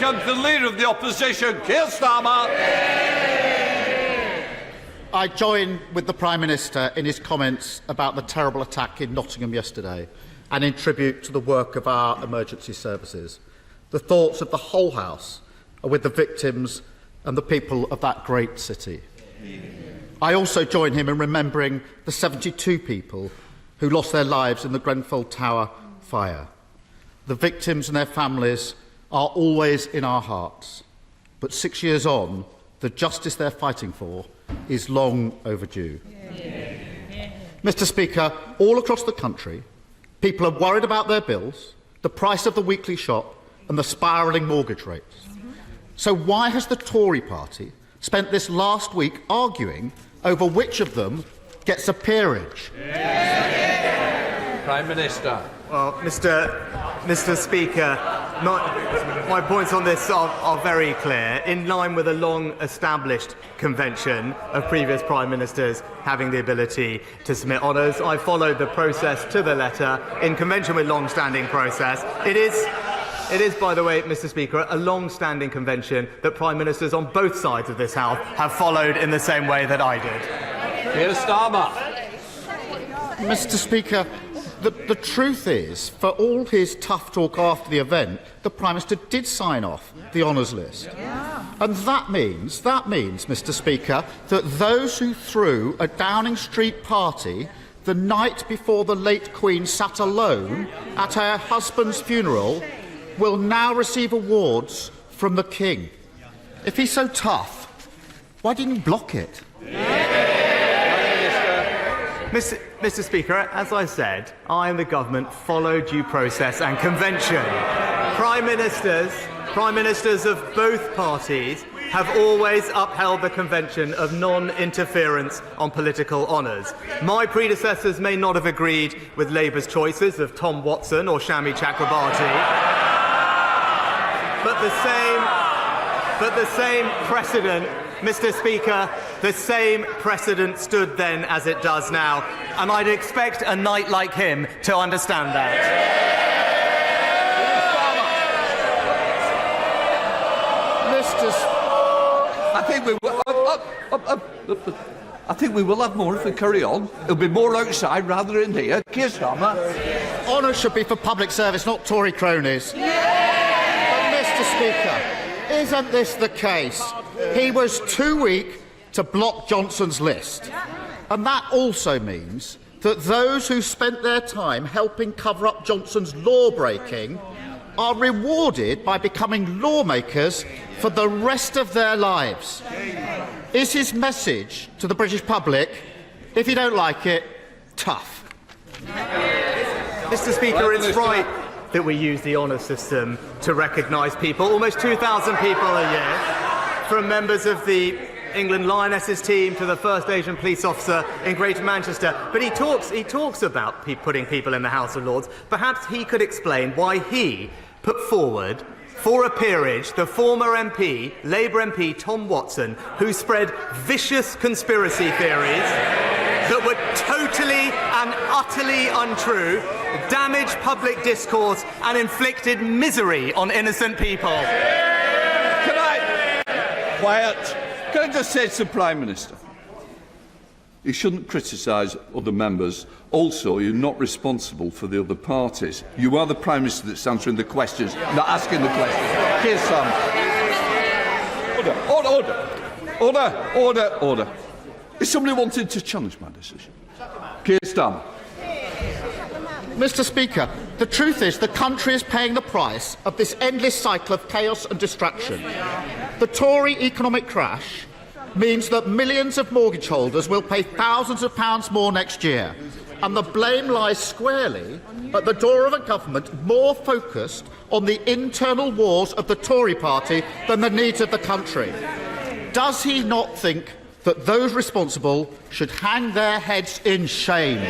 welcome the Leader of the Opposition, Keir Starmer. I join with the Prime Minister in his comments about the terrible attack in Nottingham yesterday and in tribute to the work of our emergency services. The thoughts of the whole House are with the victims and the people of that great city. I also join him in remembering the 72 people who lost their lives in the Grenfell Tower fire. The victims and their families are always in our hearts, but 6 years on, the justice they're fighting for is long overdue. Mr. Speaker, all across the country, people are worried about their bills, the price of the weekly shop and the spiralling mortgage rates. So why has the Tory party spent this last week arguing over which of them gets a peerage? Prime Minister. Well, Mr. Speaker, my points on this are very clear. In line with a long-established convention of previous Prime Ministers having the ability to submit honours, I followed the process to the letter in convention with long-standing process. It is, by the way, Mr. Speaker, a long-standing convention that Prime Ministers on both sides of this House have followed in the same way that I did. Keir Starmer. Mr. Speaker, the truth is, for all his tough talk after the event, the Prime Minister did sign off the honours list. And that means, Mr. Speaker, that those who threw a Downing Street party the night before the late Queen sat alone at her husband's funeral will now receive awards from the King. If he's so tough, why didn't he block it? Mr. Speaker, as I said, I and the government follow due process and convention. Prime Ministers of both parties have always upheld the convention of non-interference on political honours. My predecessors may not have agreed with Labour's choices of Tom Watson or Shami Chakrabarti, but the same precedent, Mr. Speaker, the same precedent stood then as it does now, and I'd expect a knight like him to understand that. I think we will have more if we carry on. It'll be more outside rather than here. Keir Starmer. Honour should be for public service, not Tory cronies. But, Mr. Speaker, isn't this the case? He was too weak to block Johnson's list. And that also means that those who spent their time helping cover up Johnson's law-breaking are rewarded by becoming lawmakers for the rest of their lives. Is his message to the British public, if you don't like it, tough? Mr. Speaker, it's right that we use the honours system to recognise people, almost 2,000 people a year, from members of the England Lionesses team to the first Asian police officer in Greater Manchester. But he talks about putting people in the House of Lords. Perhaps he could explain why he put forward for a peerage the former MP, Labour MP Tom Watson, who spread vicious conspiracy theories that were totally and utterly untrue, damaged public discourse and inflicted misery on innocent people. Quiet. Can I just say to the Prime Minister, you shouldn't criticise other members. Also, you're not responsible for the other parties. You are the Prime Minister that's answering the questions, not asking the questions. Keir Starmer. Order. Is somebody wanting to challenge my decision? Keir Starmer. Mr. Speaker, the truth is the country is paying the price of this endless cycle of chaos and distraction. The Tory economic crash means that millions of mortgage holders will pay thousands of pounds more next year, and the blame lies squarely at the door of a government more focused on the internal wars of the Tory party than the needs of the country. Does he not think that those responsible should hang their heads in shame?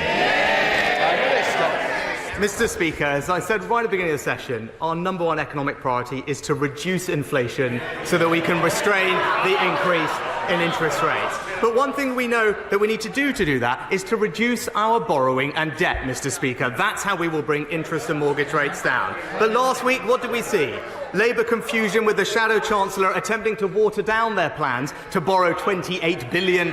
Mr. Speaker, as I said right at the beginning of the session, our #1 economic priority is to reduce inflation so that we can restrain the increase in interest rates. But one thing we know that we need to do that is to reduce our borrowing and debt, Mr. Speaker. That's how we will bring interest and mortgage rates down. But last week, what did we see? Labour confusion with the Shadow Chancellor attempting to water down their plans to borrow £28 billion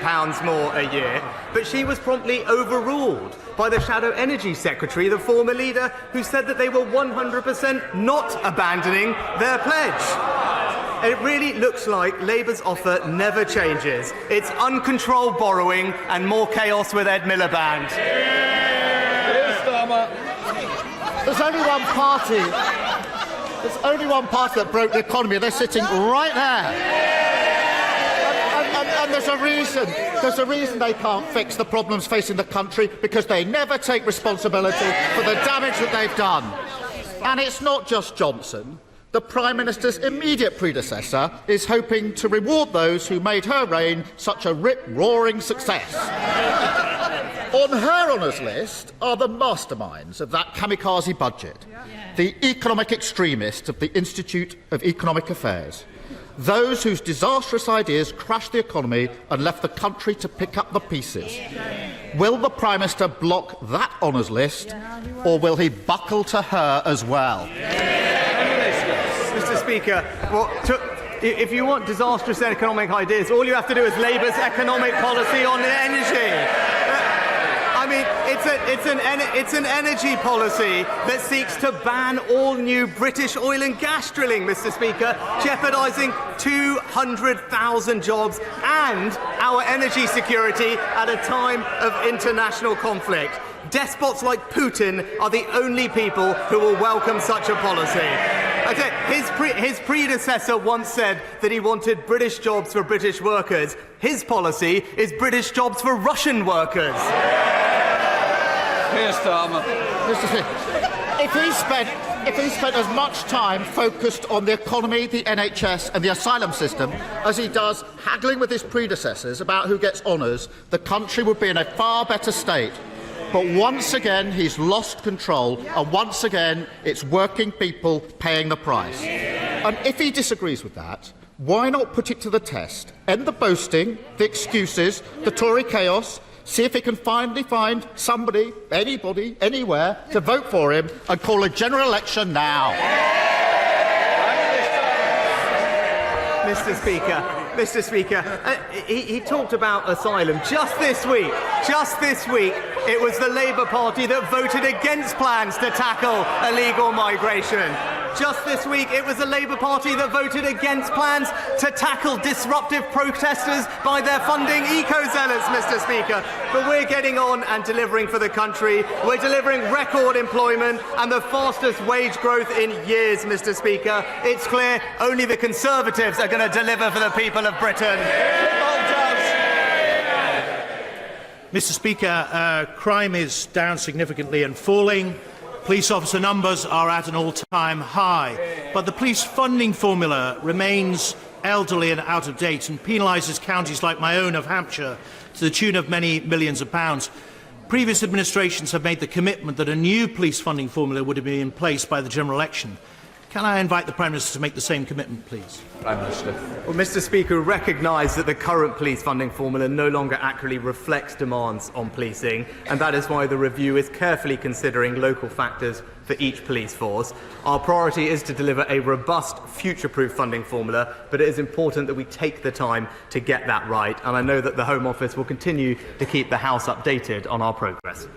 more a year. But she was promptly overruled by the Shadow Energy Secretary, the former leader, who said that they were 100% not abandoning their pledge. It really looks like Labour's offer never changes. It's uncontrolled borrowing and more chaos with Ed Miliband. There's only one party. There's only one party that broke the economy. They're sitting right there. And there's a reason. There's a reason they can't fix the problems facing the country, because they never take responsibility for the damage that they've done. And it's not just Johnson. The Prime Minister's immediate predecessor is hoping to reward those who made her reign such a rip-roaring success. On her honours list are the masterminds of that kamikaze budget, the economic extremists of the Institute of Economic Affairs, those whose disastrous ideas crashed the economy and left the country to pick up the pieces. Will the Prime Minister block that honours list, or will he buckle to her as well? Mr. Speaker, if you want disastrous economic ideas, all you have to do is Labour's economic policy on energy. I mean, it's an energy policy that seeks to ban all new British oil and gas drilling, Mr. Speaker, jeopardising 200,000 jobs and our energy security at a time of international conflict. Despots like Putin are the only people who will welcome such a policy. His predecessor once said that he wanted British jobs for British workers. His policy is British jobs for Russian workers. Keir Starmer. If he spent as much time focused on the economy, the NHS and the asylum system as he does haggling with his predecessors about who gets honours, the country would be in a far better state. But once again, he's lost control, and once again, it's working people paying the price. And if he disagrees with that, why not put it to the test? End the boasting, the excuses, the Tory chaos, see if he can finally find somebody, anybody, anywhere, to vote for him, and call a general election now. Mr. Speaker, he talked about asylum just this week. It was the Labour Party that voted against plans to tackle illegal migration. Just this week, it was the Labour Party that voted against plans to tackle disruptive protesters by their funding eco-zealots, Mr. Speaker. But we're getting on and delivering for the country. We're delivering record employment and the fastest wage growth in years, Mr. Speaker. It's clear only the Conservatives are going to deliver for the people of Britain. Mr. Speaker, crime is down significantly and falling. Police officer numbers are at an all-time high, but the police funding formula remains elderly and out of date and penalises counties like my own of Hampshire to the tune of many millions of pounds. Previous administrations have made the commitment that a new police funding formula would be in place by the general election. Can I invite the Prime Minister to make the same commitment, please? Prime Minister. Well, Mr. Speaker, recognise that the current police funding formula no longer accurately reflects demands on policing, and that is why the review is carefully considering local factors for each police force. Our priority is to deliver a robust, future-proof funding formula, but it is important that we take the time to get that right, and I know that the Home Office will continue to keep the House updated on our progress.